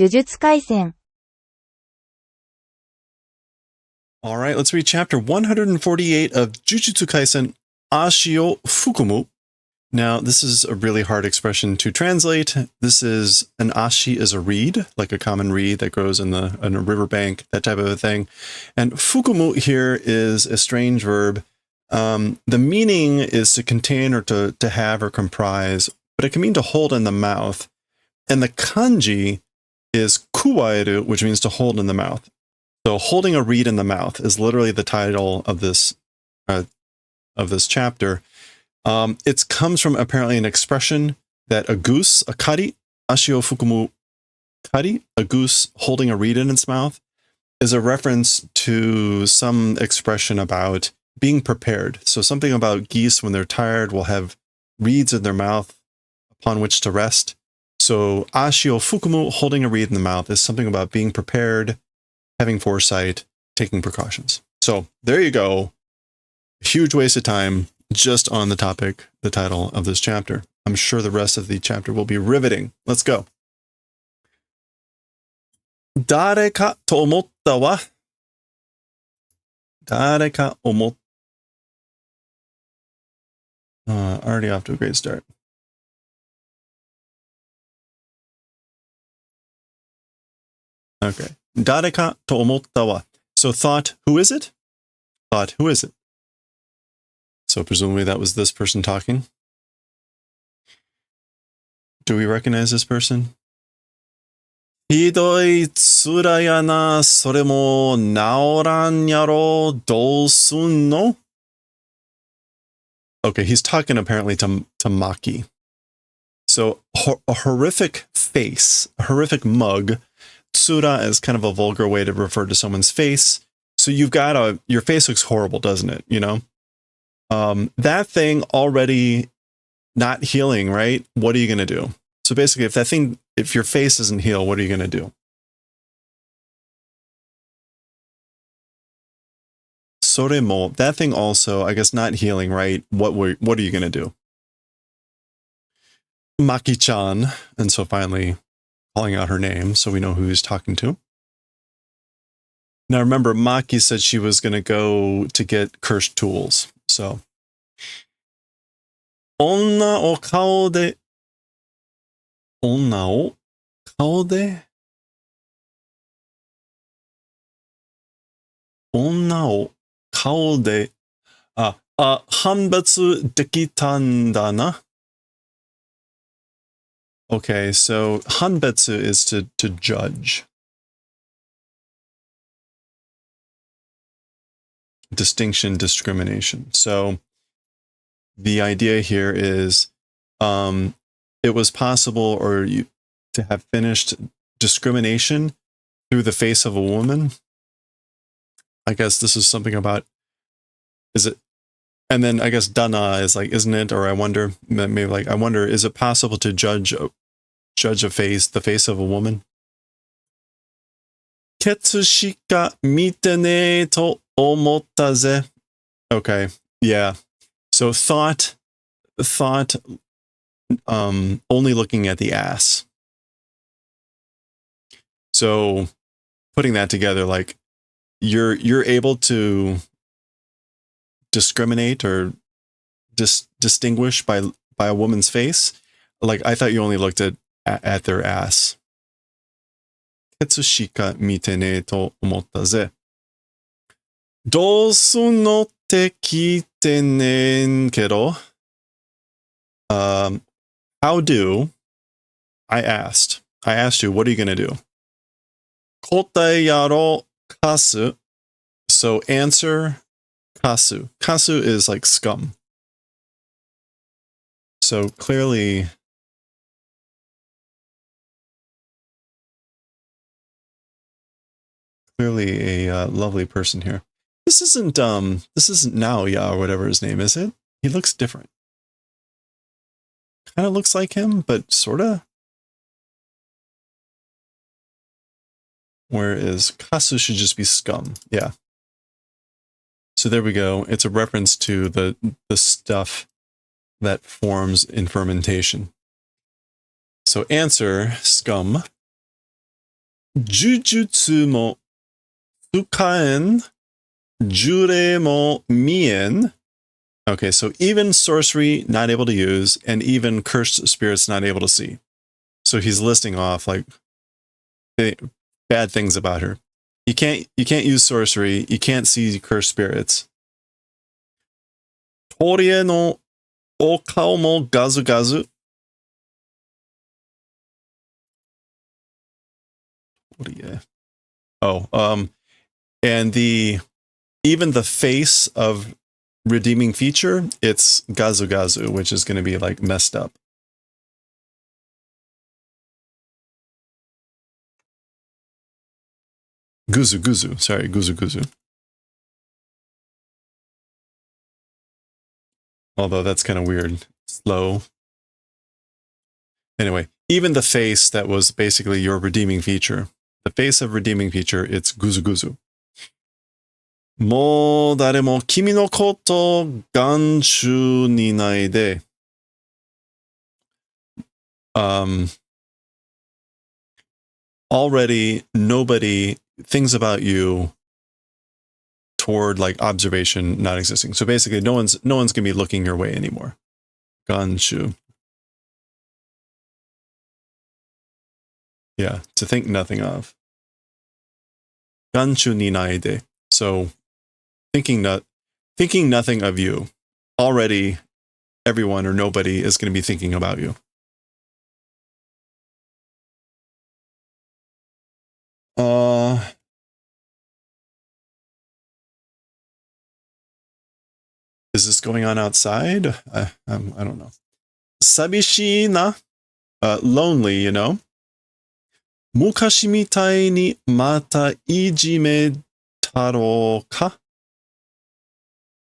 呪術廻戦 All right, let's read chapter 148 of Jujutsu Kaisen, Ashio Fukumu. Now, this is a really hard expression to translate. This is an ashi is a reed, like a common reed that grows in a riverbank, that type of a thing. And fukumu here is a strange verb. The meaning is to contain or to have or comprise, but it can mean to hold in the mouth. And the kanji is kuwaeru, which means to hold in the mouth. So holding a reed in the mouth is literally the title of this chapter. It comes from apparently an expression that a goose, a kari, ashio fukumu kari, a goose holding a reed in its mouth, is a reference to some expression about being prepared. So something about geese when they're tired will have reeds in their mouth upon which to rest. So ashio fukumu, holding a reed in the mouth, is something about being prepared, having foresight, taking precautions. So there you go. Huge waste of time just on the topic, the title of this chapter. I'm sure the rest of the chapter will be riveting. Let's go. 誰かと思ったわ。誰か思っ already off to a great start. Okay. 誰かと思ったわ. So thought, who is it? Thought, who is it? So presumably that was this person talking. Do we recognize this person? ひどい面やな、それも治らんやろ、どうすんの? Okay, he's talking apparently to Maki. So a horrific face, a horrific mug. Tsura is kind of a vulgar way to refer to someone's face. So you've got your face looks horrible, doesn't it? You know? That thing already not healing, right? What are you going to do? So basically, if your face doesn't heal, what are you going to do? Soremo, that thing also, I guess, not healing, right? What are you going to do? Maki-chan, and so finally calling out her name so we know who he's talking to. Now remember, Maki said she was going to go to get cursed tools. So, 女を顔で 女を顔で 女を顔で 判別できたんだな. Okay, so hanbetsu is to judge. Distinction, discrimination. So the idea here is it was possible to have finished discrimination through the face of a woman. I guess this is something about, is it? And then I guess dana is like, isn't it? Or I wonder, maybe like, I wonder, is it possible to judge a face, the face of a woman? ケツしか見てねえと思ったぜ. Okay, yeah. So thought, only looking at the ass. So putting that together, like you're able to discriminate or distinguish by a woman's face. Like I thought you only looked at their ass. ケツしか見てねえと思ったぜ. どうすんのって聞いてねんけど. How do? I asked you, what are you going to do? 答えやろかす. So answer kasu. Kasu is like scum. So clearly a lovely person here. This isn't Naoya or whatever his name is, it? He looks different. Kind of looks like him, but sorta. Whereas kasu should just be scum. Yeah. So there we go. It's a reference to the stuff that forms in fermentation. So answer, scum. Jujutsu mo tsukaen, jure mo mien. Okay, so even sorcery not able to use, and even cursed spirits not able to see. So he's listing off like bad things about her. You can't use sorcery. You can't see cursed spirits. Torie no okao mo gazu gazu. Oh, and even the face of redeeming feature, it's gazu gazu, which is going to be like messed up. Guzu guzu, sorry, guzu guzu. Although that's kind of weird. Slow. Anyway, even the face that was basically your redeeming feature, the face of redeeming feature, it's guzu guzu. Mo daremo kimi no koto ganshu ni nai de. Already nobody thinks about you toward like observation not existing. So basically no one's gonna be looking your way anymore. Ganshu. Yeah, to think nothing of. Ganshu ni nai de. So thinking nothing of you. Already everyone or nobody is going to be thinking about you. Is this going on outside? I don't know. Sabishi na, lonely, you know. Mukashi mitai ni mata ijime taro ka?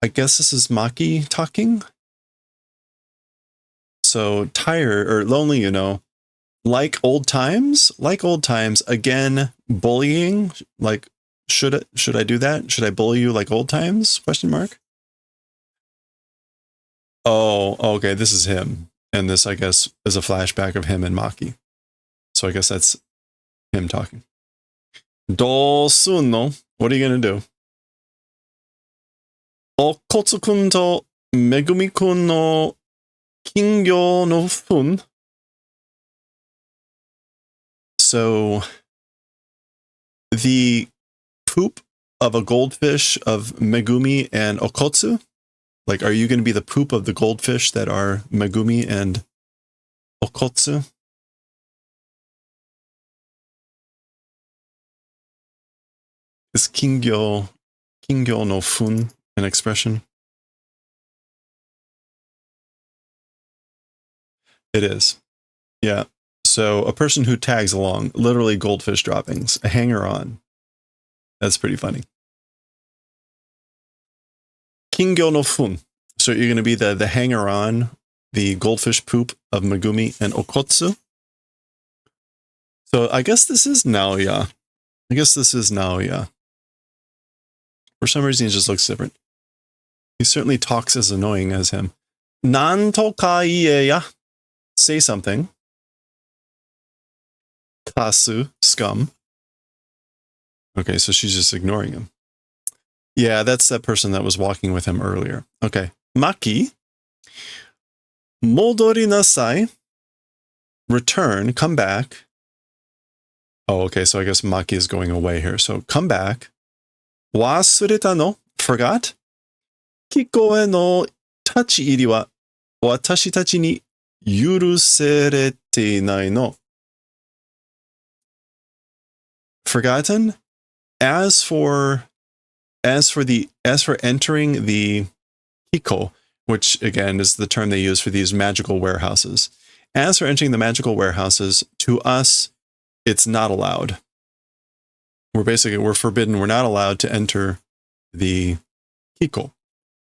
I guess this is Maki talking. So tired or lonely, you know. Like old times, again, bullying. Like, should I do that? Should I bully you like old times? Question mark. Oh, okay, this is him. And this, I guess, is a flashback of him and Maki. So I guess that's him talking. Do sunno? What are you gonna do? Okotsu-kun to Megumi-kun no kingyo no fun. So the poop of a goldfish of Megumi and Okotsu, like, are you going to be the poop of the goldfish that are Megumi and Okotsu? Is kingyo no fun an expression? It is. Yeah. So a person who tags along, literally goldfish droppings, a hanger-on. That's pretty funny. Kingyo no fun. So you're going to be the hanger-on, the goldfish poop of Megumi and Okotsu. So I guess this is Naoya. For some reason, he just looks different. He certainly talks as annoying as him. Nan to ka ie ya. Say something. Kasu, scum. Okay, so she's just ignoring him. Yeah, that's that person that was walking with him earlier. Okay. Maki. Modori nasai. Return, come back. Oh, okay, so I guess Maki is going away here. So come back. Wasureta no, forgot. Kikoe no tachi iri wa watashi tachi ni yuruserete nai no. Forgotten? As for entering the Hiko, which again is the term they use for these magical warehouses. As for entering the magical warehouses, to us, it's not allowed. We're forbidden. We're not allowed to enter the Hiko.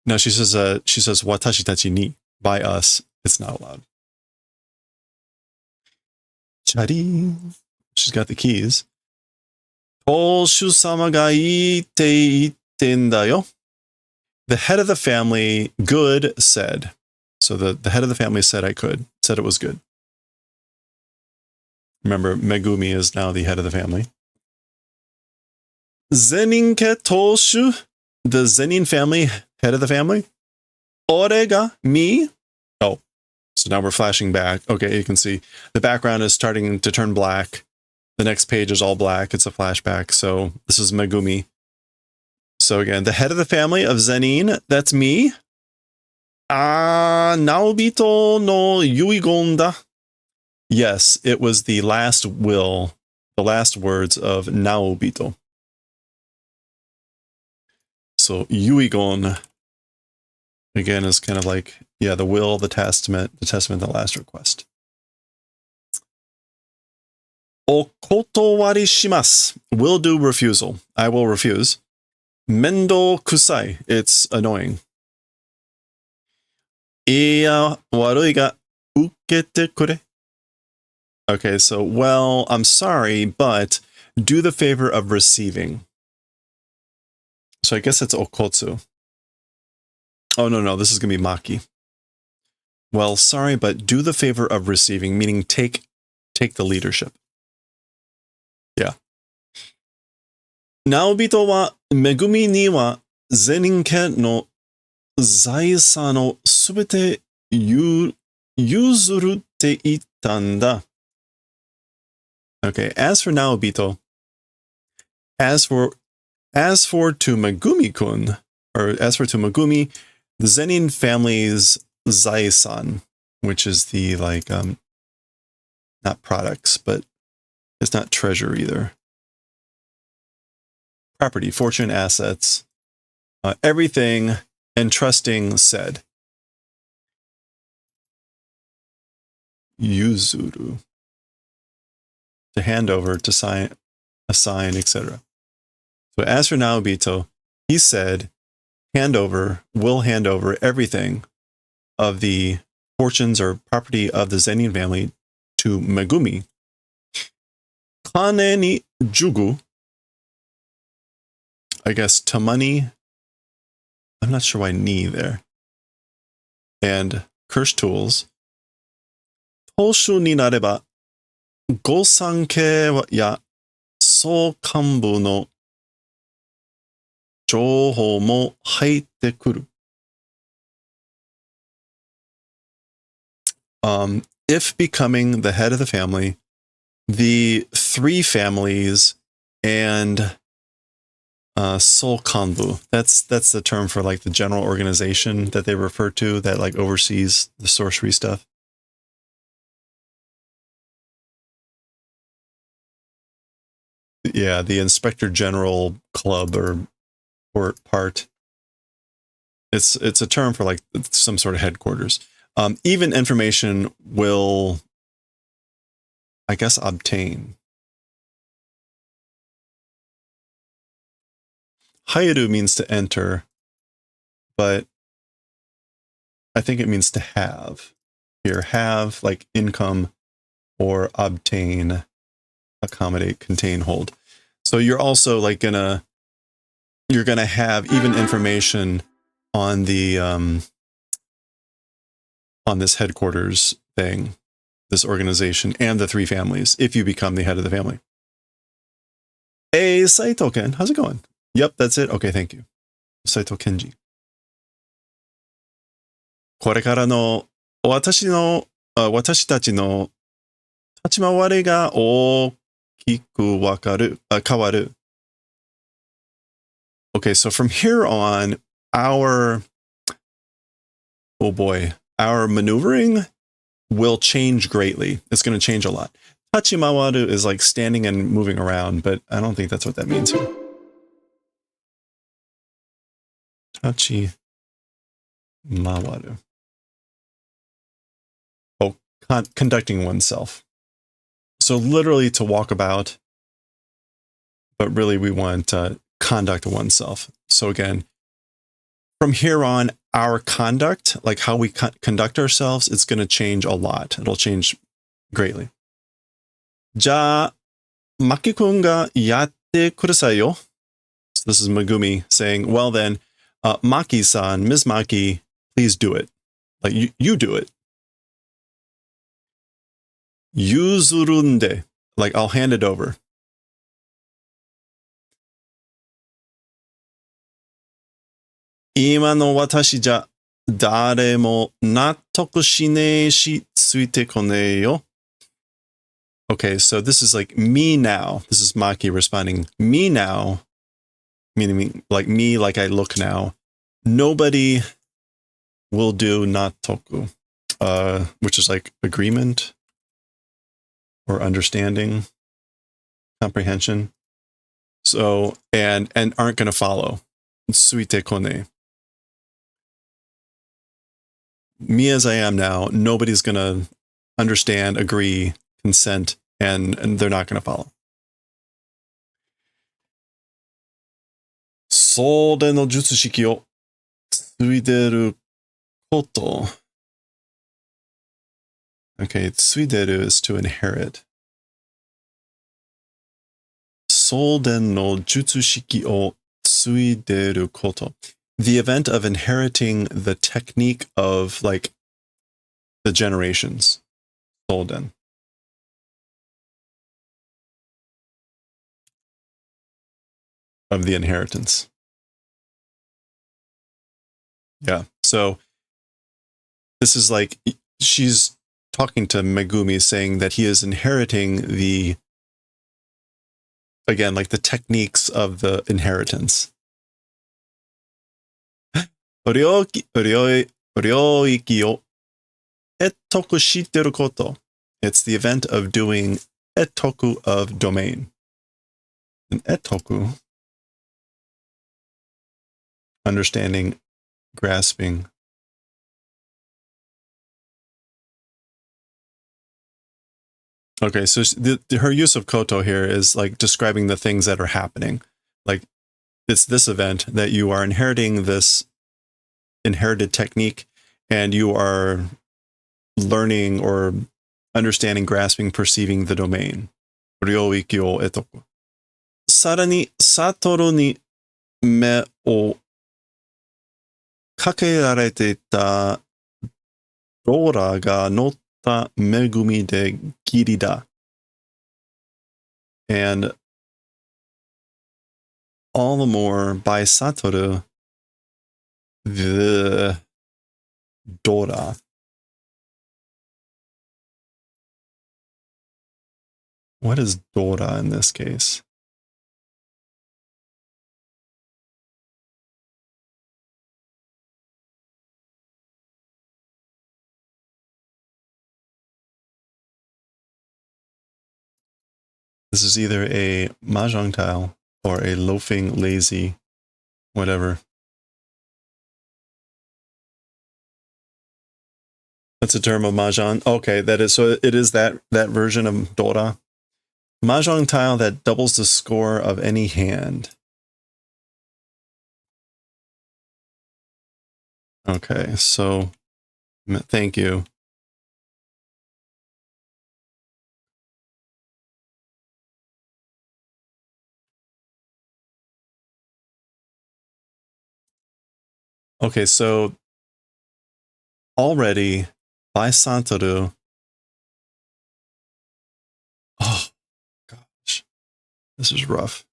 Now she says watashi tachi ni, by us, it's not allowed. Chari. She's got the keys. Toshu-sama ga iite itten da yo. The head of the family, good, said. So the head of the family said it was good. Remember, Megumi is now the head of the family. Zeninke Toshu, the Zenin family, head of the family. Orega, me. Oh, so now we're flashing back. Okay, you can see the background is starting to turn black. The next page is all black. It's a flashback. So this is Megumi. So again, the head of the family of Zenin, that's me. Naobito no Yuigon da. Yes, it was the last will, the last words of Naobito. So Yuigon, again, is kind of like, yeah, the will, the testament, the last request. Okotowari shimasu. Will do refusal. I will refuse. Mendo kusai. It's annoying. Iya warui ga ukete kure. Okay, so, well, I'm sorry, but do the favor of receiving. So I guess it's okotsu. Oh, no, this is going to be maki. Well, sorry, but do the favor of receiving, meaning take the leadership. Yeah. Naobito wa Megumi ni wa zeninken no zaisan o subete yuzuru te ittan da. Okay, as for Naobito, as for to Megumi-kun, or as for to Megumi, the Zenin family's zaisan, which is the, like, not products, but it's not treasure either. Property, fortune, assets, everything entrusting said. Yuzuru. To hand over, to sign, assign, etc. So as for Naobito, he said, will hand over everything of the fortunes or property of the Zenin family to Megumi. Kane ni jugu. I guess to money. I'm not sure why ni there. And curse tools. Toshu ni nareba, gosankei ya soukanbu no jouhou mo haitte kuru. If becoming the head of the family, the three families and soukanbu, that's the term for, like, the general organization that they refer to that, like, oversees the sorcery stuff. Yeah, the Inspector General Club or part. It's a term for, like, some sort of headquarters. Even information will, I guess, obtain. Hairu means to enter, but I think it means to have. Here, have, like, income, or obtain, accommodate, contain, hold. So you're also, like, you're gonna have even information on the on this headquarters thing, this organization, and the three families if you become the head of the family. Hey, Saito-ken, how's it going? Yep, that's it. Okay, thank you. Saito Kenji. これからの私たちの立ち回りが大きく変わる。Okay, so from here on, our maneuvering will change greatly. It's going to change a lot. Tachimawaru is like standing and moving around, but I don't think that's what that means here. Tachimawaru. Oh, conducting oneself. So literally to walk about, but really we want to conduct oneself. So again, from here on, our conduct, like how we conduct ourselves, it's going to change a lot. It'll change greatly. じゃあ、Maki-kun ga yatte kudasai yo. So this is Megumi saying, well then, Maki-san, Ms. Maki, please do it. Like, you do it. Yuzurunde. Like, I'll hand it over. 今の私じゃ誰も納得しねえしついてこねえよ. Okay, so this is like me now. This is Maki responding, me now, meaning like me, like I look now. Nobody will do nattoku, which is like agreement or understanding, comprehension. So, and aren't going to follow. Suite kone. Me as I am now, nobody's going to understand, agree, consent, and they're not going to follow. そうでの術式を継いでること. Okay, 継いでる is to inherit. そうでの術式を継いでること. The event of inheriting the technique of like the generations. Solden. Of the inheritance. Yeah. So this is like she's talking to Megumi saying that he is inheriting the, again, like the techniques of the inheritance. 領域を得得してること. It's the event of doing 得得 of domain. And 得得, understanding, grasping. Okay, so her use of koto here is like describing the things that are happening. Like it's this event that you are inheriting this inherited technique and you are learning or understanding, grasping, perceiving the domain. 領域を得得. さらに、サトルに目をかけられていたローラが乗った恵みでギリだ. And all the more by Satoru, the Dora. What is Dora in this case? This is either a mahjong tile or a loafing, lazy, whatever. That's a term of mahjong. Okay, that is, so it is that version of Dora. Mahjong tile that doubles the score of any hand. Okay, so thank you. Okay, so already by Satoru. Oh, gosh. This is rough.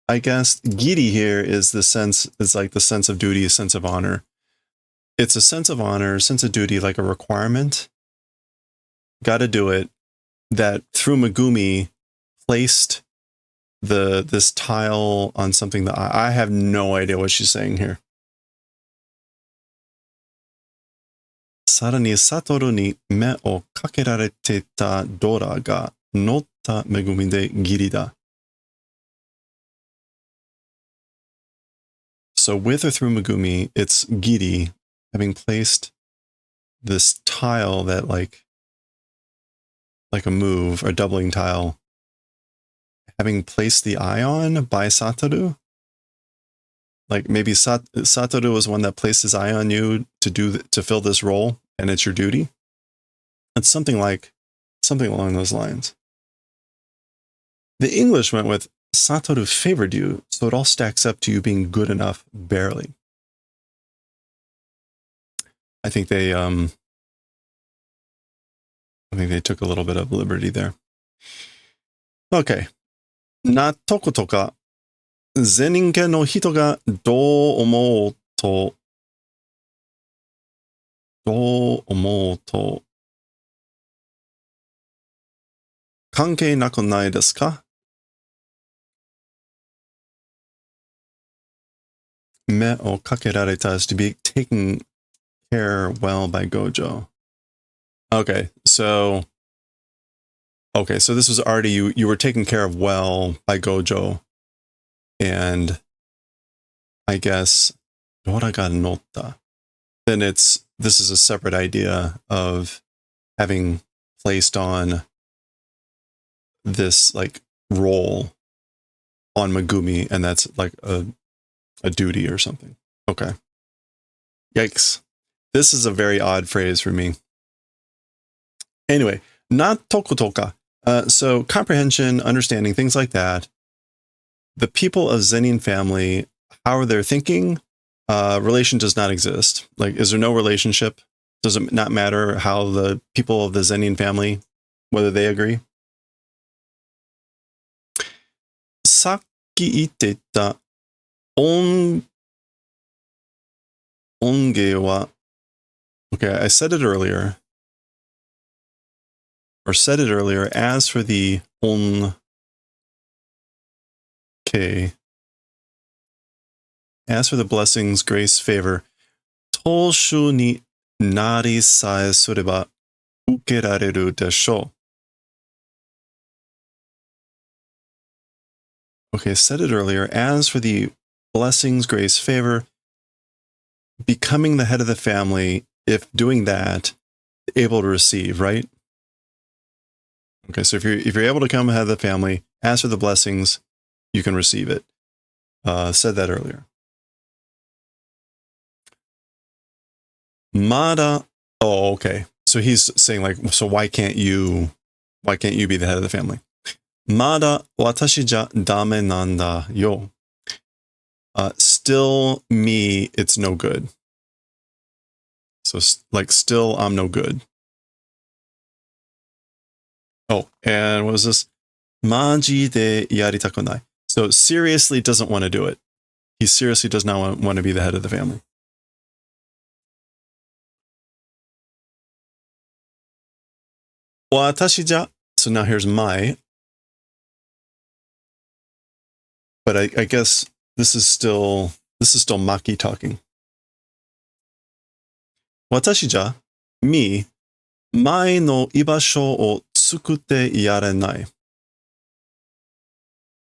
I guess giri here is the sense, it's like the sense of duty, a sense of honor. It's a sense of honor, sense of duty, like a requirement. Got to do it. That through Megumi placed this tile on something that I have no idea what she's saying here. さらにサトルに目をかけられていたドラが乗った恵みでギリだ. So with or through Megumi, it's giri, having placed this tile that like a move or doubling tile, having placed the eye on by Satoru. Like maybe Satoru was one that placed his eye on you to fill this role, and it's your duty. It's something along those lines. The English went with Satoru favored you, so it all stacks up to you being good enough barely. I think they took a little bit of liberty there. Okay. 納得とか善人家の人がどう思うと、関係なくないですか？目をかけられた is to be taken care well by Gojo. Okay, so this was already you were taken care of well by Gojo, and I guess Dora ga notta. Then this is a separate idea of having placed on this like role on Megumi, and that's like a duty or something. Okay. Yikes. This is a very odd phrase for me. Anyway, not tokutoka. So comprehension, understanding, things like that. The people of Zenin family, how are they thinking? Relation does not exist. Like, is there no relationship? Does it not matter how the people of the Zenin family, whether they agree? さっき言ってた音源は Okay, I said it earlier. As for the as for the blessings, grace, favor, 当主になりさえすれば受けられるでしょう. Okay, said it earlier. As for the blessings, grace, favor, becoming the head of the family, if doing that, able to receive, right? Okay, so if you're able to come head of the family, ask for the blessings, you can receive it. Said that earlier. Mada. Oh, okay. So he's saying like, so why can't you be the head of the family? Mada watashi ja dame nanda yo. Still me, it's no good. So like, still I'm no good. Oh, and what was this? Maji de yaritakunai. So seriously doesn't want to do it. He seriously does not want to be the head of the family. Watashi ja. So now here's my. But I guess this is still Maki talking. Watashi ja, me, mai no ibasho o tsukute yarenai.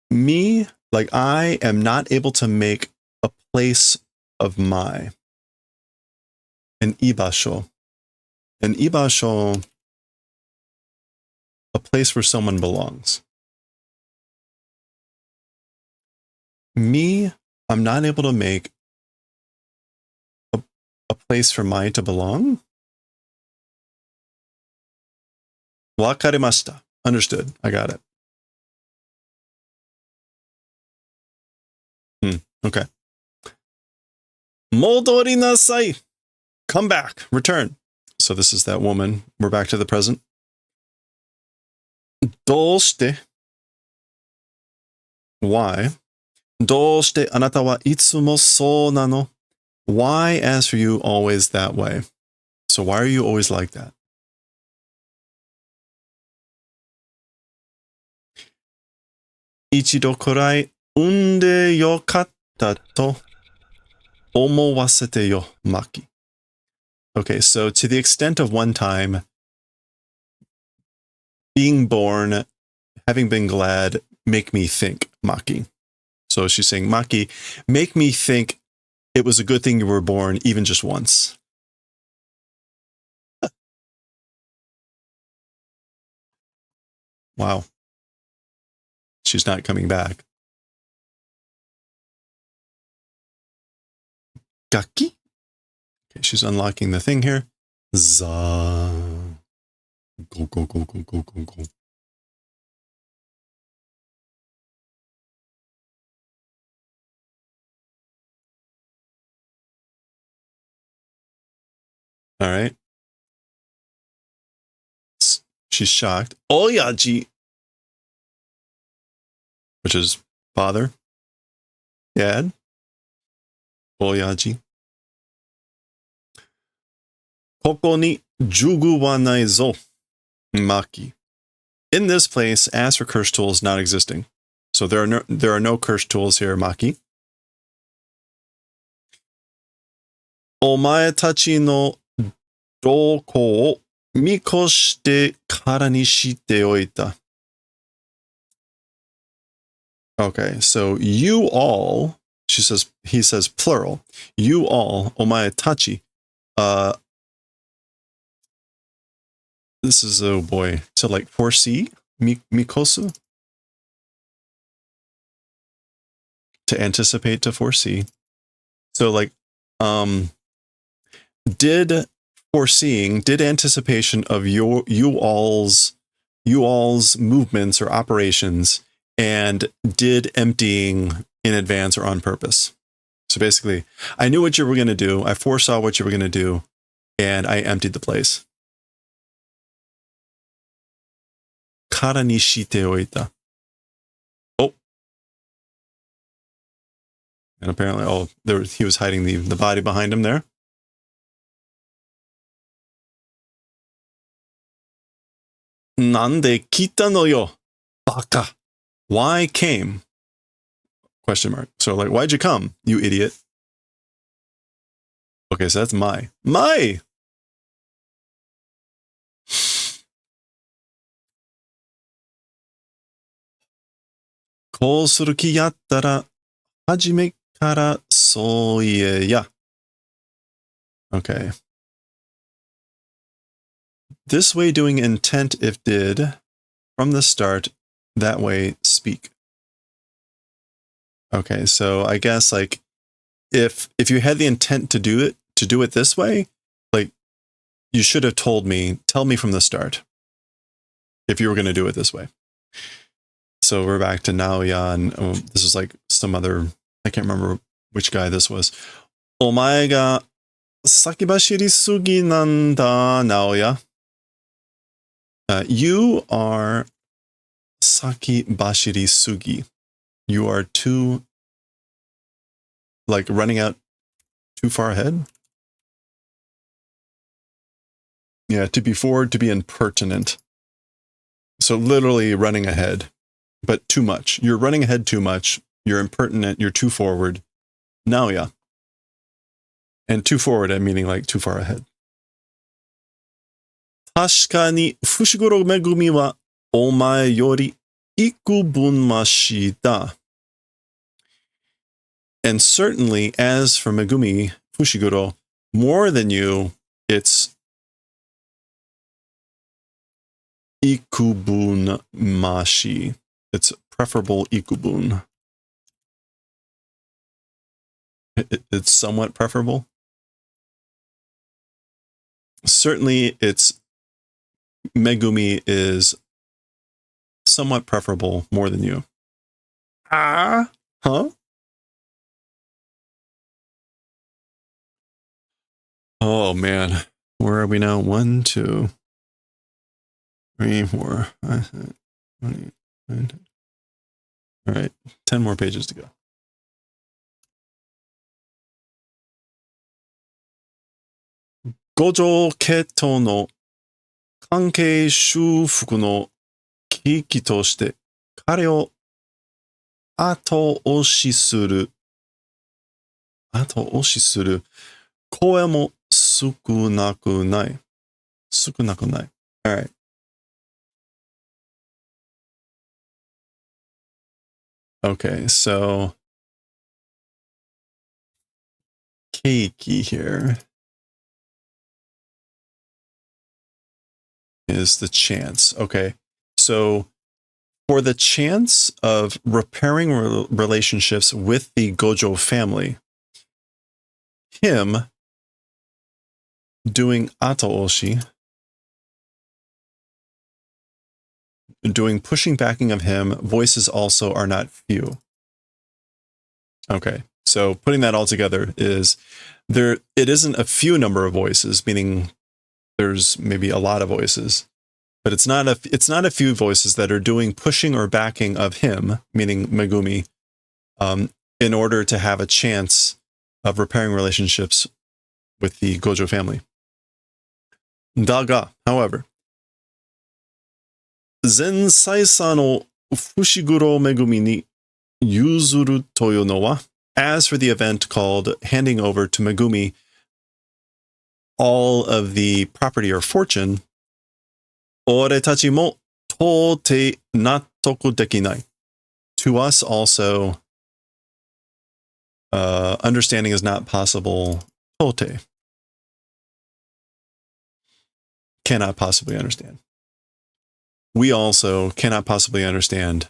Me, like I am not able to make a place of my. An ibasho. An ibasho, a place where someone belongs. Me, I'm not able to make a place for my to belong. Wakarimashita. Understood. I got it. Okay. Modori nasai. Come back. Return. So this is that woman. We're back to the present. Doshite. Why? Doshite anata wa itsumo so nano? Why, as for you, always that way? So why are you always like that? Ichido kurai unde yokatta to omowasete yo, Maki. Okay, so to the extent of one time, being born, having been glad, make me think, Maki. So she's saying, Maki, make me think it was a good thing you were born, even just once. Wow. She's not coming back. Gaki? Okay, she's unlocking the thing here. Za. Go, go, go, go, go, go, go. All right. She's shocked. Oyaji, which is father. Dad? Oyaji. Koko ni jugu wa nai zo. Maki. In this place, ask for curse tools not existing. So there are no curse tools here, Maki. Omae tachi no doko o mikoshite kara ni shite oita. Okay, so you all, he says plural. You all, omae tachi. This is, oh boy, to like foresee, mikosu? To anticipate, to foresee. So like, did anticipation of you all's movements or operations, and did emptying in advance or on purpose. So basically, I knew what you were going to do. I foresaw what you were going to do, and I emptied the place. Kara ni shite oita. Oh. And apparently, he was hiding the body behind him there. Nande kita no yo, baka. Why came? Question mark. So like, why'd you come, you idiot? Okay, so that's my. Kou suru ki yattara hajime kara sou ie ya. Okay. This way doing intent if did, from the start, that way speak. Okay, so I guess like if you had the intent to do it this way, like you should have tell me from the start if you were going to do it this way. So we're back to Naoya, and this is like some other, I can't remember which guy this was. Omae ga sakibashiri sugi nanda, Naoya. You are sakibashiri sugi. You are too, like, running out too far ahead. Yeah, to be forward, to be impertinent. So literally running ahead, but too much. You're running ahead too much. You're impertinent. You're too forward. Now, yeah. And too forward, I'm meaning like too far ahead. Tashika ni Fushiguro Megumi wa omae yori ikubunmashita. And certainly, as for Megumi Fushiguro, more than you, it's ikubunmashi. It's preferable ikubun. It's somewhat preferable. Certainly, it's Megumi is somewhat preferable more than you. Huh? Oh man, where are we now? 1, 2, 3, 4, 5, 6, 7, 8, 9, 10. All right, 10 more pages to go. Gojo keto no kankei shufuku no kiki to shite kare o ato oshi suru koe mo sukunaku nai. All right. Okay, so keiki here is the chance. Okay, so for the chance of repairing relationships with the Gojo family, him doing ato oshi, doing pushing backing of him, voices also are not few. Okay, so putting that all together is it isn't a few number of voices, meaning there's maybe a lot of voices, but it's not a few voices that are doing pushing or backing of him, meaning Megumi, in order to have a chance of repairing relationships with the Gojo family. Daga, however, Zen Saisa no Fushiguro Megumi ni Yuzuru Toyo no wa. As for the event called handing over to Megumi all of the property or fortune, Oretachi mo tote nattoku dekinai. To us also, understanding is not possible. Tote. Cannot possibly understand. We also cannot possibly understand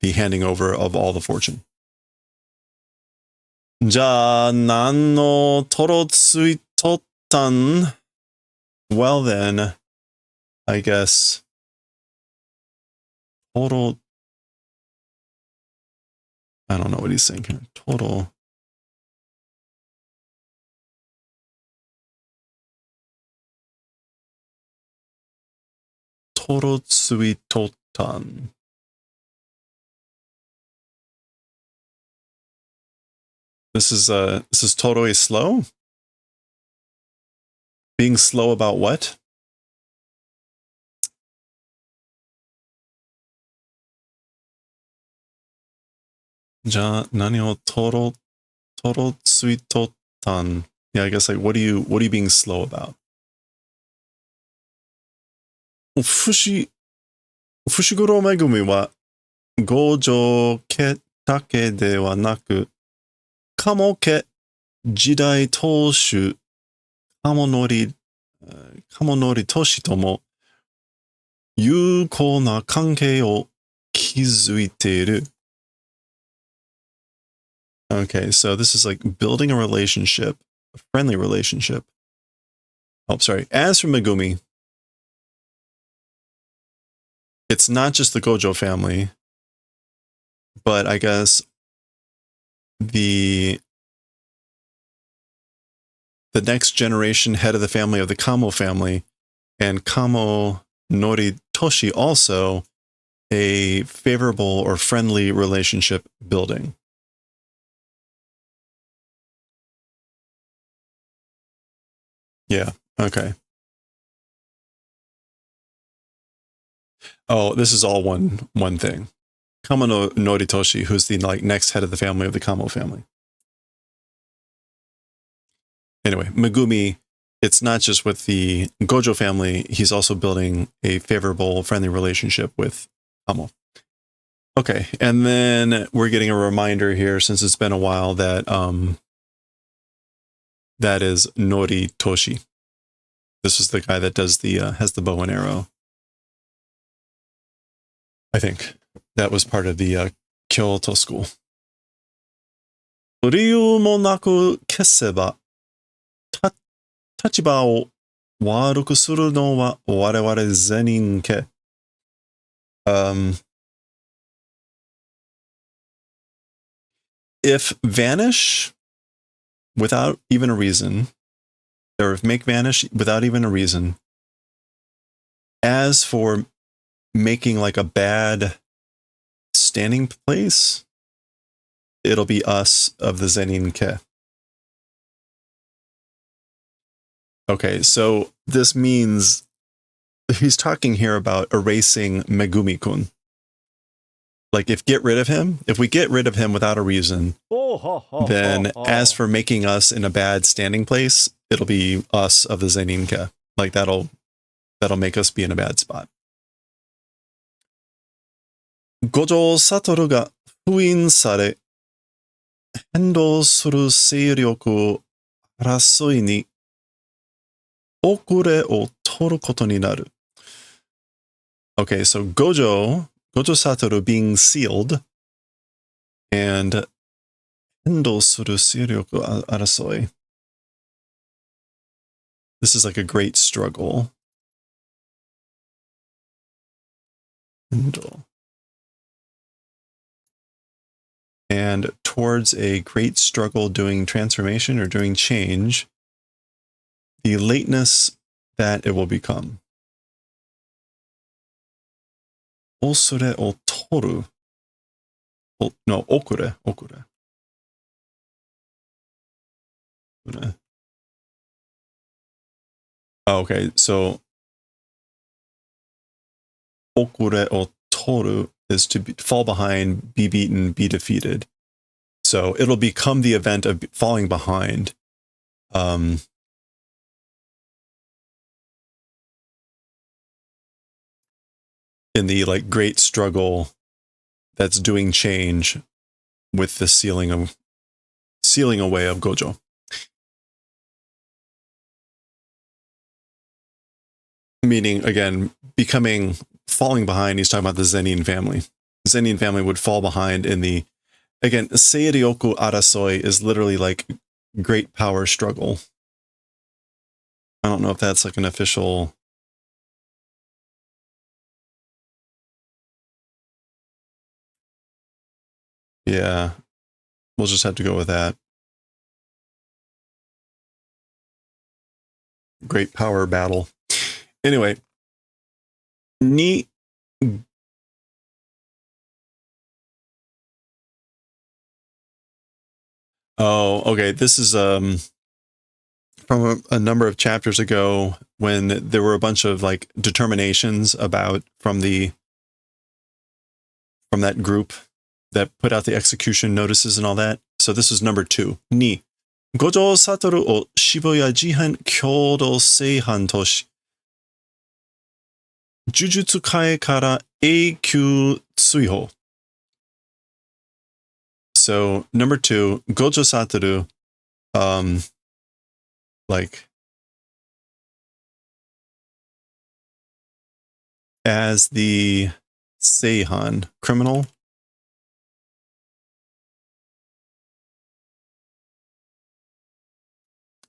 the handing over of all the fortune. じゃあ、何のとろついとったん? Well then, I guess, total, I don't know what he's saying here. Total. Toro tsui totan. This is totally slow. Being slow about what? Ja nani o toro tsui totan. Yeah, I guess like what are you being slow about? Fushiguro Megumi wa gojo ke take de wa naku kamo ke jidai toshu kamonori toshi tomo yukou na kankei o kizuiteru. Okay, so this is like building a relationship, a friendly relationship. Oh, sorry. As for Megumi, it's not just the Gojo family, but I guess the next generation head of the family of the Kamo family, and Kamo Noritoshi also a favorable or friendly relationship building. Yeah, okay. Oh, this is all one thing. Kamo Noritoshi, who's the like next head of the family of the Kamo family. Anyway, Megumi, it's not just with the Gojo family, he's also building a favorable, friendly relationship with Kamo. Okay, and then we're getting a reminder here, since it's been a while, that that is Noritoshi. This is the guy that does the has the bow and arrow. I think that was part of the Kyoto school. 理由もなく消せば立場を悪くするのは我々全員家。If vanish without even a reason, or if make vanish without even a reason, as for making like a bad standing place, it'll be us of the Zenin Ke. Okay, so this means he's talking here about erasing Megumi-kun. Like if we get rid of him without a reason, then as for making us in a bad standing place, it'll be us of the Zeninka. Like that'll make us be in a bad spot. Gojo Satoru ga fuin sare hendo suru seiryoku arasoi ni okure o toru koto ni naru. Okay, so Gojo Satoru being sealed and hendo suru seiryoku arasoi. This is like a great struggle. And towards a great struggle doing transformation or doing change, the lateness that it will become. Osure o toru. No, okure. Oh, okay, so okure o toru is to fall behind, be beaten, be defeated. So it'll become the event of falling behind. In the like great struggle that's doing change with the sealing away of Gojo. Meaning, again, falling behind. He's talking about the Zenin family. The Zenin family would fall behind in the, again, Seiryoku Arasoi is literally like great power struggle. I don't know if that's like an official. Yeah, we'll just have to go with that. Great power battle. Anyway, ni. Oh, okay. This is from a number of chapters ago when there were a bunch of like determinations from that group that put out the execution notices and all that. So this is number 2. Ni. Gojo Satoru o Shibuya Jihan Kyodo Seihan to shi. Jujutsu Kai kara Eikyuu Tsuiho. So number 2, Gojo Satoru, like as the Seihan criminal.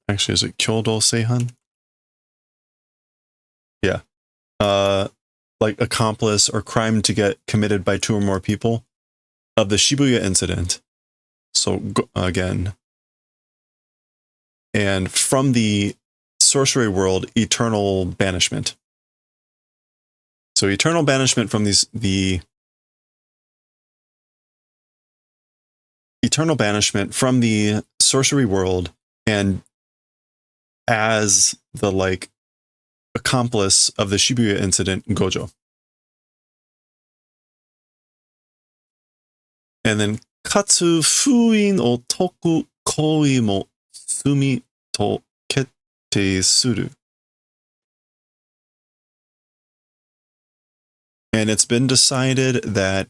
Actually, is it Kyodo Seihan? Yeah. Like accomplice or crime to get committed by 2 or more people of the Shibuya incident. So again, and from the sorcery world, eternal banishment. So eternal banishment from the eternal banishment from the sorcery world, and as the like accomplice of the Shibuya incident, Gojo. And then katsu fuin o toku koi mo sumi to kette suru. And it's been decided that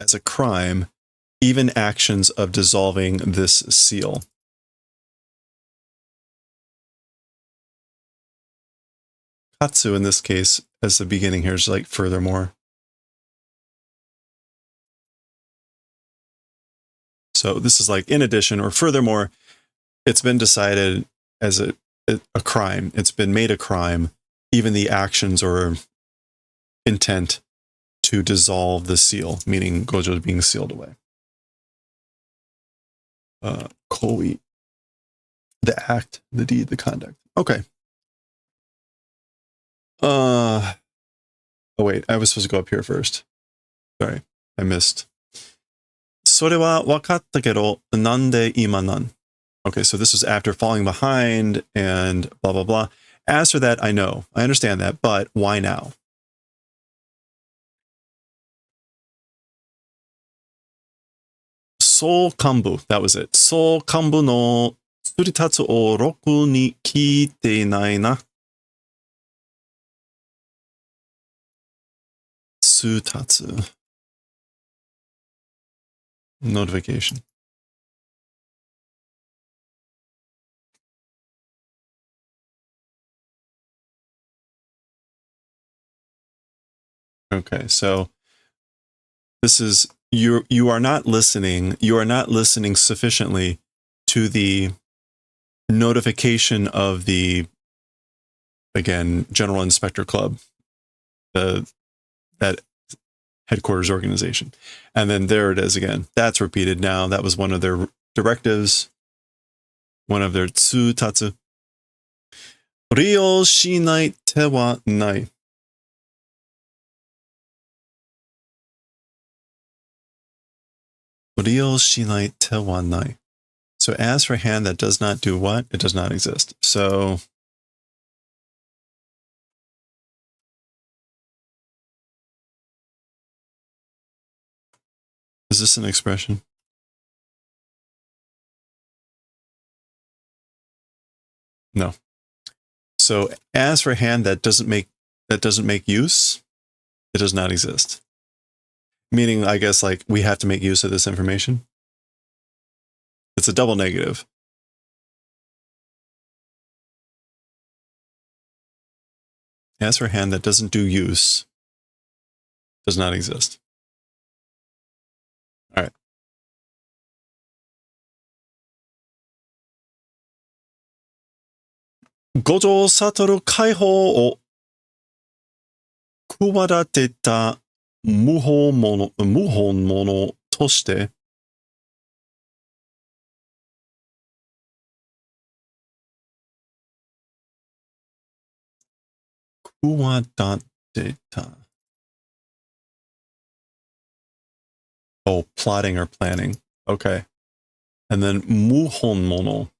as a crime, even actions of dissolving this seal. Katsu in this case, as the beginning here, is like furthermore. So this is like in addition or furthermore, it's been decided as a crime. It's been made a crime, even the actions or intent to dissolve the seal, meaning Gojo being sealed away. Koi, the act, the deed, the conduct. Okay. Oh wait, I was supposed to go up here first. Sorry, I missed. それは分かったけど、なんで今なん? Okay, so this is after falling behind and blah, blah, blah. As for that, I know. I understand that, but why now? Soul Kambu, that was it. Soul Kambu no tsuritatsu o roku ni kiite nai na. Tsutatsu. Notification. Okay, so this is you are not listening. You are not listening sufficiently to the notification of the, again, General Inspector Club, that headquarters organization. And then there it is again. That's repeated now. That was one of their directives, one of their tsutatsu. Ryo shinai te wa nai. Furio shinai te wa nai. So as for hand that does not do what? It does not exist. So is this an expression? No. So as for hand that doesn't make use, it does not exist. Meaning, I guess, like, we have to make use of this information. It's a double negative. As for hand that doesn't do use, does not exist. All right. Gojo Satoru Kaiho o kuwadateta muhon mono toshite kuwadateta. Oh, plotting or planning. Okay. And then muhon mono,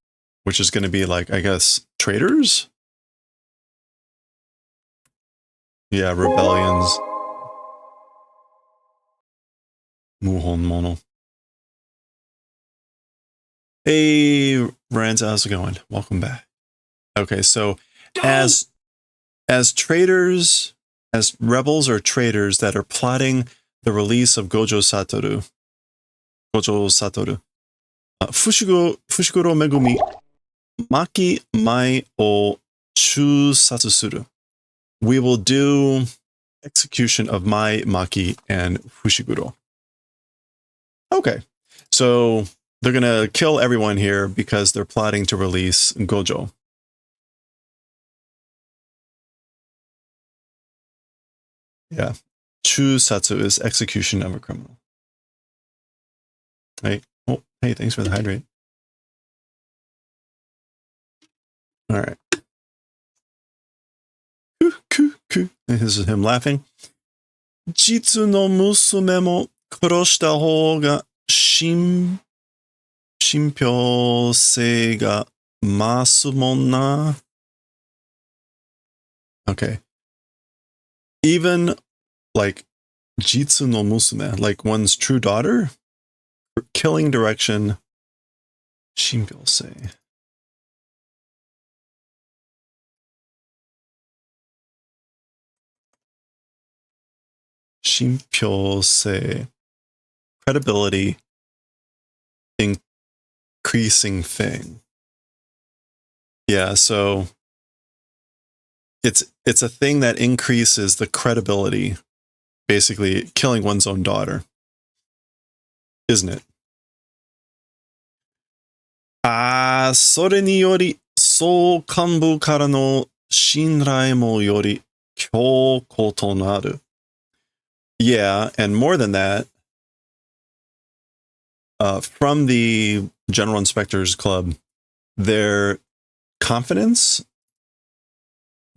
which is going to be like, I guess, traitors? Yeah, rebellions. Muhon mono. Hey, Ranza, how's it going? Welcome back. Okay, so as traitors, as rebels or traitors that are plotting the release of Gojo Satoru, Fushiguro Megumi Maki Mai o Chusatsu Suru. We will do execution of Mai, Maki, and Fushiguro. Okay, so they're going to kill everyone here because they're plotting to release Gojo. Yeah. Chusatsu is execution of a criminal. Hey, oh, hey, thanks for the hydrate. All right. This is him laughing. Jitsu no musume mo kuroshita hou ga shinpyōsei ga masu mon na. Okay. Even like Jitsu no musume, like one's true daughter, killing direction, shinpyōsei. Shinpyōsei. Credibility increasing thing. Yeah, so it's a thing that increases the credibility, basically killing one's own daughter. Isn't it? Sore ni yori sou kanbu kara no shinrai mo yori kyōko to naru. Yeah, and more than that, from the General Inspectors Club, their confidence,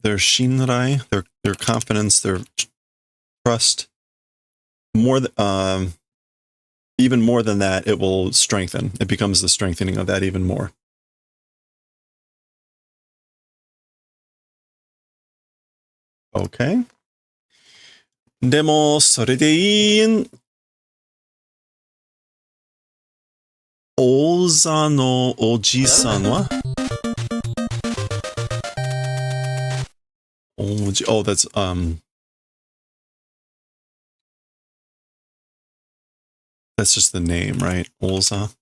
their shinrai, their confidence, their trust, even more than that, it will strengthen. It becomes the strengthening of that even more. Okay. Demo, それでいい。王座のおじさんは? Oh, that's just the name, right? Olza.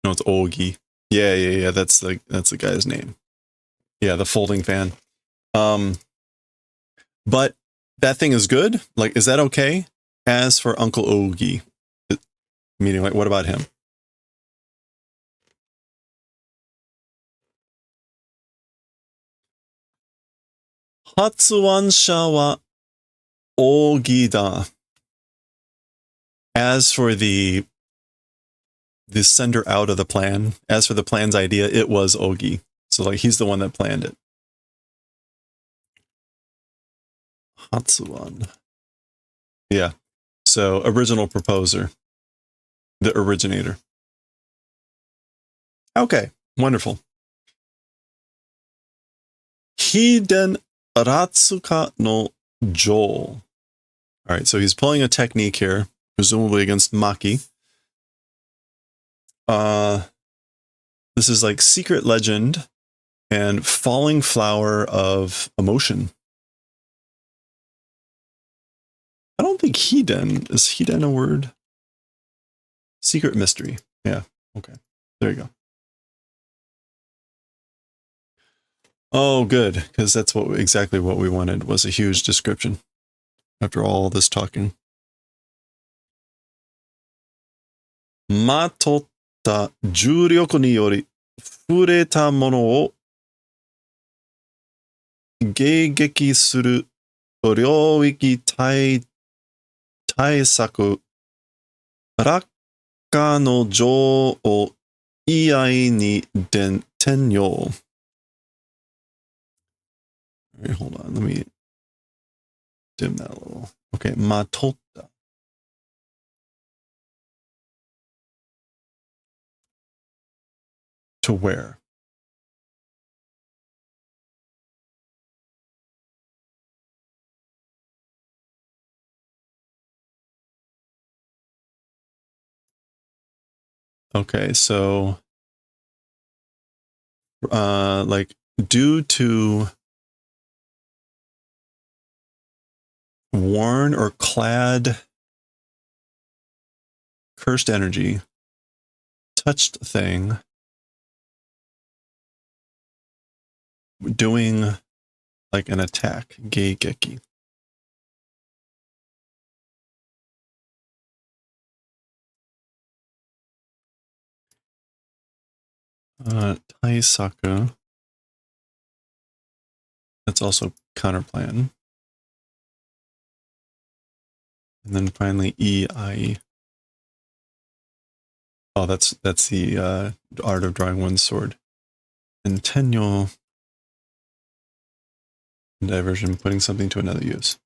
No, it's Olgi. Yeah. That's the guy's name. Yeah, the folding fan. But that thing is good. Like, is that okay? As for Uncle Ogi, meaning, like, what about him? Hatsuwansha wa Ogi da. As for the sender out of the plan, as for the plan's idea, it was Ogi. So, like, he's the one that planned it. Hatsuwan. Yeah. So original proposer, the originator. Okay, wonderful. Hiden Ratsuka no Joel. All right, so he's pulling a technique here, presumably against Maki. This is like secret legend and falling flower of emotion. I don't think Hiden, is Hiden a word? Secret mystery. Yeah, okay. There you go. Oh, good, because that's exactly what we wanted, was a huge description after all this talking. まとった重力により触れたものを迎撃する領域対策。落下の情を居合に転用。Right, hold on, let me dim that a little. Okay, まとった。To where? Okay, so like due to worn or clad cursed energy, touched thing, doing like an attack, geigeki. Taisaku. That's also counterplan. And then finally ei. Oh, that's the art of drawing one's sword. And tenyo, diversion, putting something to another use.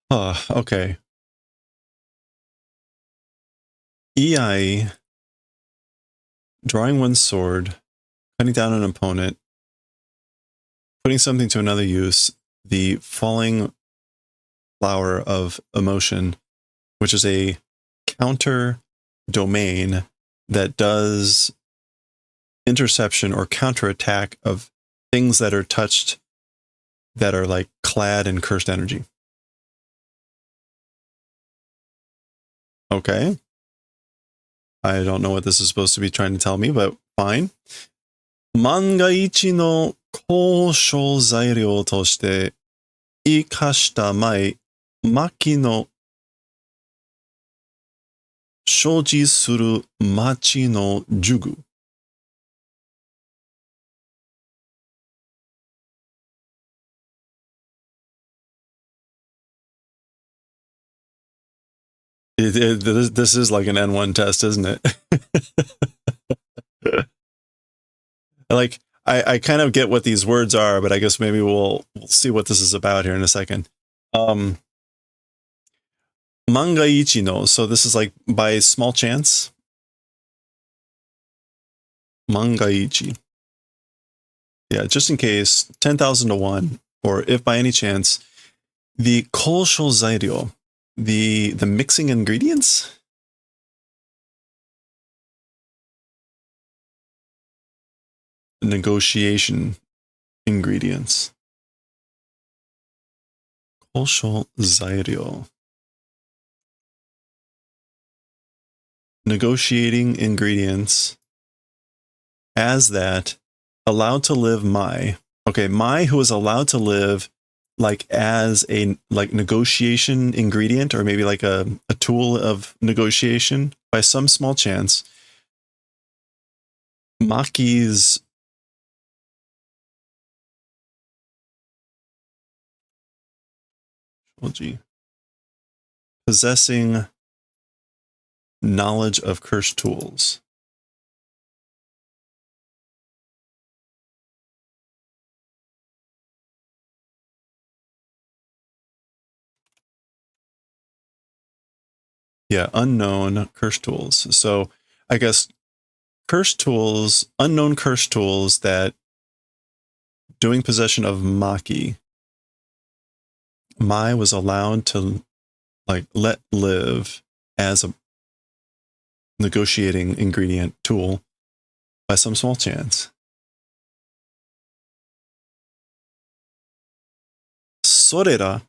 Okay. Ei, drawing one's sword, cutting down an opponent, putting something to another use, the falling flower of emotion, which is a counter domain that does interception or counterattack of things that are touched that are like clad in cursed energy. Okay. I don't know what this is supposed to be trying to tell me, but fine. 万が一の交渉材料として生かした前、薪の生じする町の呪具。This is like an N1 test, isn't it? Like, I kind of get what these words are, but I guess maybe we'll see what this is about here in a second. Mangaichi no, so this is like by small chance. Mangaichi. Yeah, just in case, 10,000 to 1, or if by any chance, the kousho zairyo, the mixing ingredients? Negotiation ingredients. Kousho zairyo. Negotiating ingredients as that allowed to live Mai. Okay, Mai who is allowed to live like as a like negotiation ingredient or maybe like a tool of negotiation by some small chance. Maki's possessing knowledge of cursed tools. Yeah, unknown curse tools. So I guess curse tools, unknown curse tools that doing possession of Maki, Mai was allowed to like let live as a negotiating ingredient tool by some small chance. それら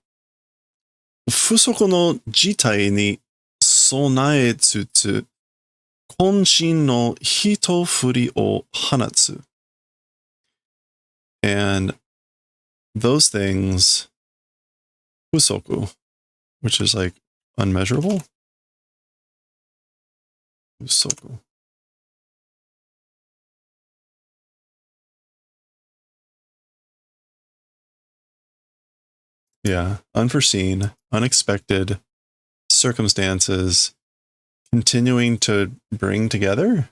不測の事態に備えつつ、渾身の一振りを放つ。And those things, 不測, which is like unmeasurable. 不測. Yeah, unforeseen, unexpected circumstances continuing to bring together.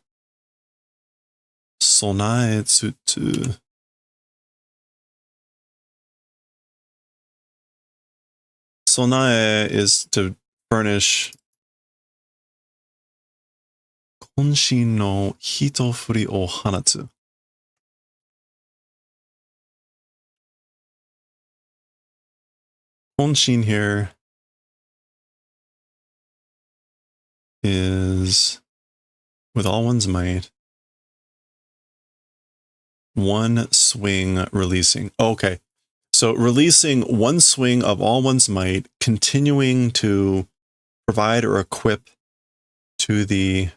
備えつつ. Sonae is to furnish 渾身の一振りを放つ. Honshin here is with all one's might, one swing releasing. Okay. So releasing one swing of all one's might, continuing to provide or equip to the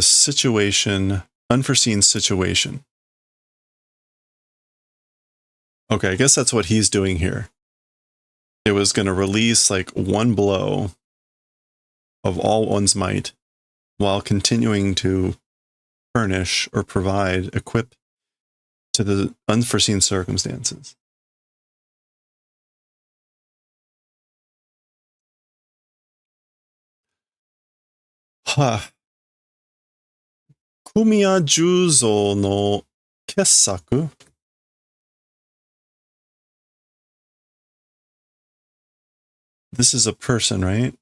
situation, unforeseen situation. Okay, I guess that's what he's doing here. It was going to release like one blow of all one's might while continuing to furnish or provide, equip to the unforeseen circumstances. Kumiya Juzo no Kessaku. This is a person, right?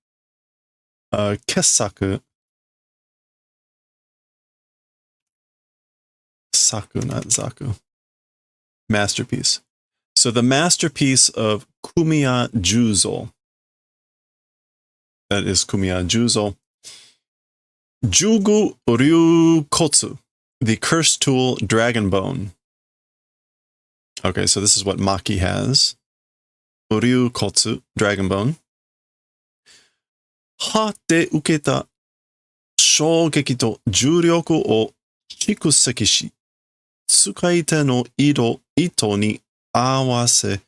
Kessaku. Saku, not Zaku. Masterpiece. So the masterpiece of Kumiya Juzo. That is Kumiya Juzo. Jugu Ryukotsu. The cursed tool Dragon Bone. Okay, so this is what Maki has. Ryukotsu, Dragon Bone. Ha de uketa shōgeki to jūryoku o chikuseki shi, tsukaite no ito ni awase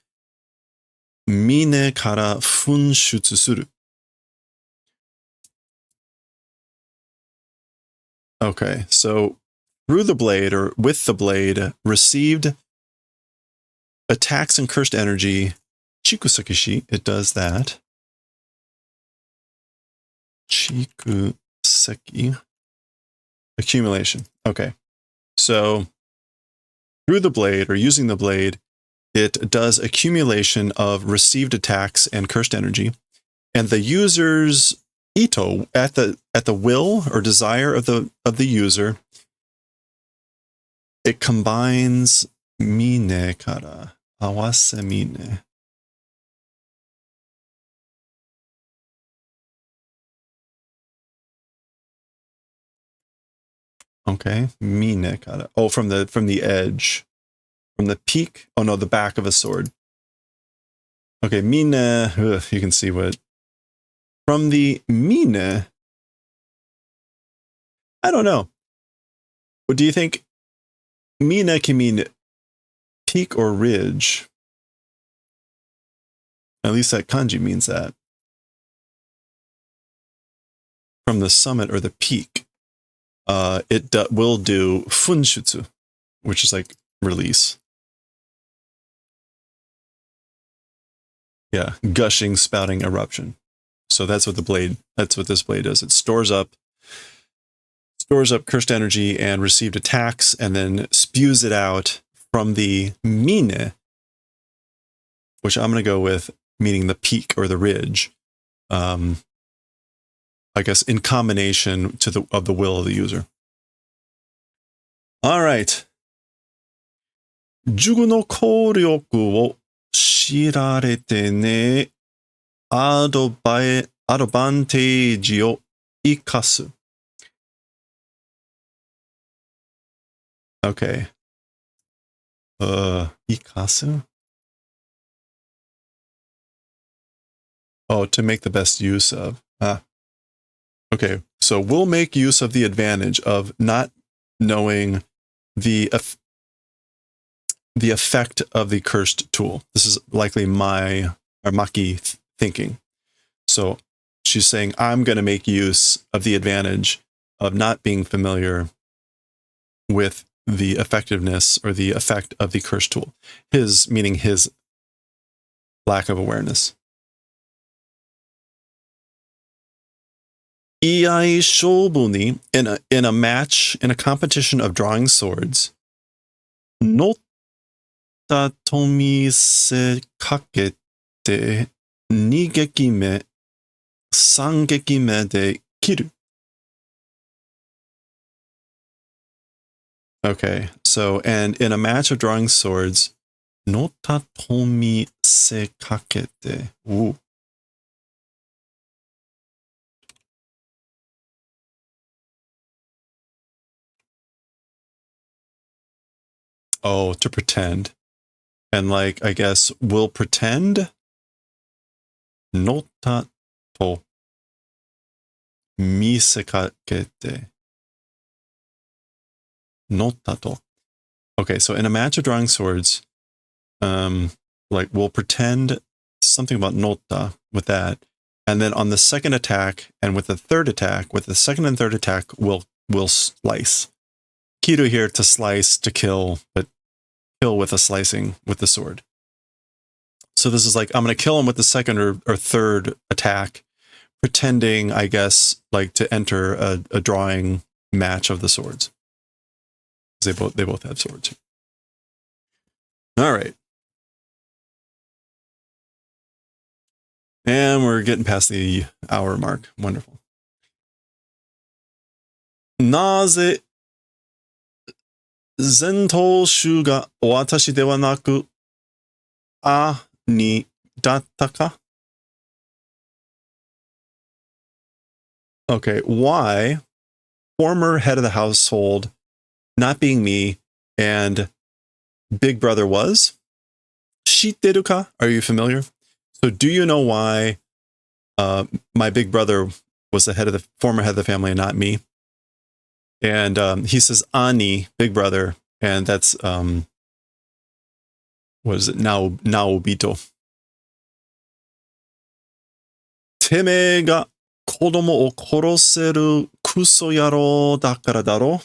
mine kara funshutsu suru. Okay, so through the blade or with the blade, received attacks and cursed energy. Chikuseki, it does that. Chikuseki. Accumulation. Okay. So through the blade or using the blade, it does accumulation of received attacks and cursed energy. And the user's ito at the will or desire of the user, it combines mine kara awase mine. Okay, mine kara. Oh, from the edge, from the peak. Oh no, the back of a sword. Okay, mine. You can see what from the mine. I don't know. What do you think? Mine can mean peak or ridge. At least that kanji means that. From the summit or the peak. It will do funshutsu, which is like release. Yeah, gushing, spouting, eruption. So that's what this blade does. It stores up cursed energy and received attacks, and then spews it out from the mine. which I'm going to go with meaning the peak or the ridge. I guess in combination of the will of the user. All right. 塾の効力を知られてね、アドバンテージを生かす。Okay. 生かす? Oh, to make the best use of. Okay, so we'll make use of the advantage of not knowing the effect of the cursed tool. This is likely Maki thinking. So she's saying, I'm going to make use of the advantage of not being familiar with the effectiveness or the effect of the cursed tool. His, meaning his lack of awareness. 居合勝負に in a match, in a competition of drawing swords, 乗ったと見せかけて2撃目、3撃目で切る. Okay, so, and in a match of drawing swords, 乗ったと見せかけて. Ooh. Oh, to pretend. And like, I guess, we'll pretend. 乗ったと見せかけて. 乗ったと. Okay, so in a match of drawing swords, like we'll pretend something about nota with that. And then on the second attack and with the third attack, with the second and third attack, we'll slice. Kiru here to slice, to kill, but kill with a slicing with the sword. So this is like, I'm going to kill him with the second or third attack, pretending, I guess, like to enter a drawing match of the swords. They both have swords. All right. And we're getting past the hour mark. Wonderful. なぜ前頭集が私ではなく兄だったか? Okay, why former head of the household not being me and big brother was? 知ってるか? Are you familiar? So do you know why my big brother was the former head of the family and not me? And he says Ani, big brother, and that's what is it? Naobito. てめえが子供を殺せるクソ野郎だからだろ?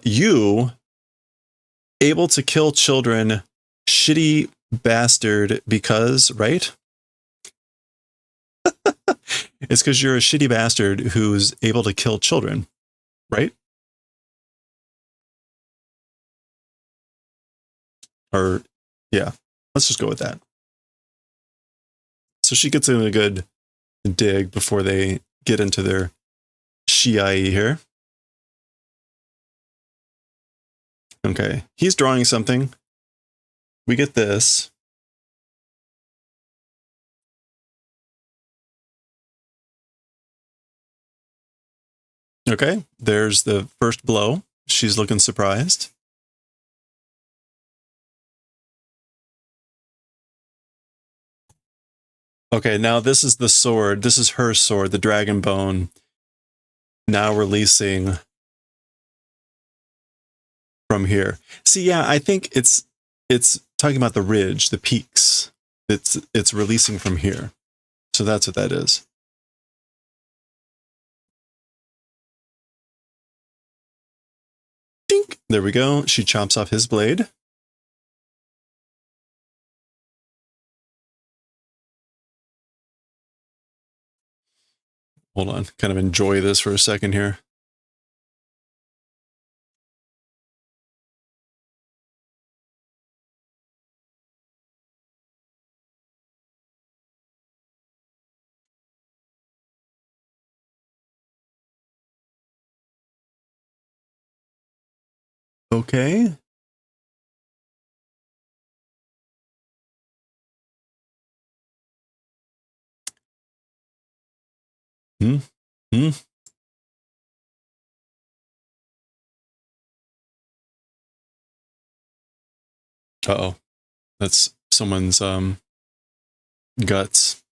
You able to kill children, shitty bastard, because, right? It's because you're a shitty bastard who's able to kill children, right? Or, yeah, let's just go with that. So she gets in a good dig before they get into their shiai here. Okay, he's drawing something. We get this. Okay, there's the first blow. She's looking surprised. Okay, now this is the sword. This is her sword, the dragon bone. Now releasing from here. See, yeah, I think it's talking about the ridge, the peaks. It's releasing from here. So that's what that is. Dink! There we go. She chops off his blade. Hold on. Kind of enjoy this for a second here. Okay. Hmm. Hmm. Uh-oh. That's someone's guts.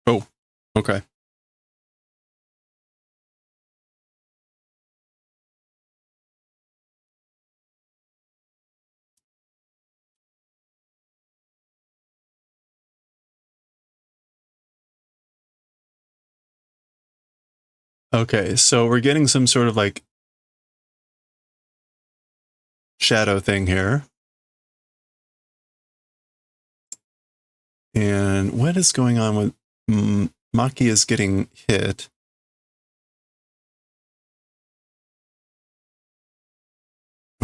Oh, okay. Okay, so we're getting some sort of like shadow thing here. And what is going on with Maki is getting hit.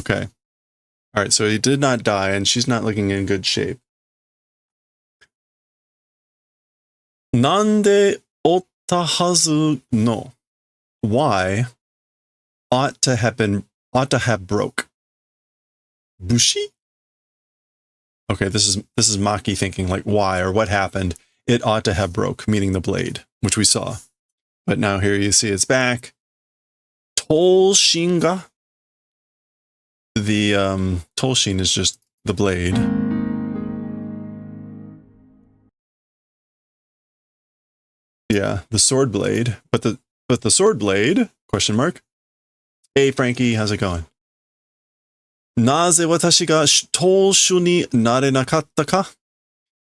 Okay. All right, so he did not die, and she's not looking in good shape. Nande otta hazu no. Why ought to have broke. Bushi? Okay, this is Maki thinking like why or what happened. It ought to have broke, meaning the blade, which we saw. But now here you see it's back. Tolshinga. The Tolshin is just the blade. Yeah, the sword blade. But the sword blade? Question mark. Hey Frankie, how's it going? Naze watashi ga tolshu ni narenakatta ka?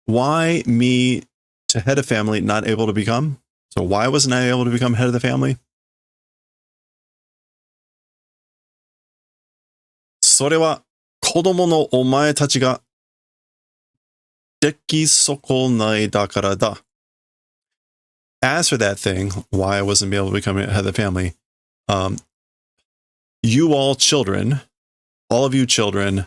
Why me to head a family not able to become? So why wasn't I able to become head of the family? それは子供のお前たちが出来損ないだからだ. As for that thing, why I wasn't able to become head of the family, you all children, all of you children,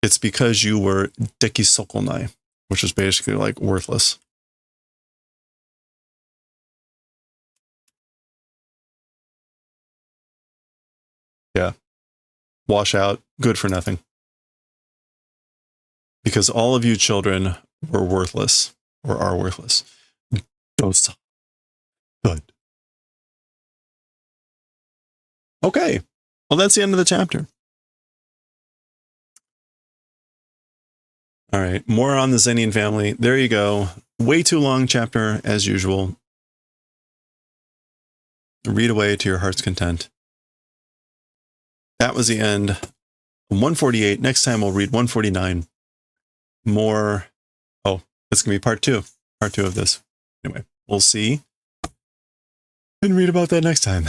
it's because you were deki sokonai, which is basically like worthless. Yeah. Wash out, good for nothing. Because all of you children were worthless or are worthless. Dosa. Good. Okay. Well, that's the end of the chapter. All right. More on the Zenian family. There you go. Way too long chapter, as usual. Read away to your heart's content. That was the end. 148. Next time we'll read 149. More. Oh, it's going to be part two. Part two of this. Anyway, we'll see and read about that next time.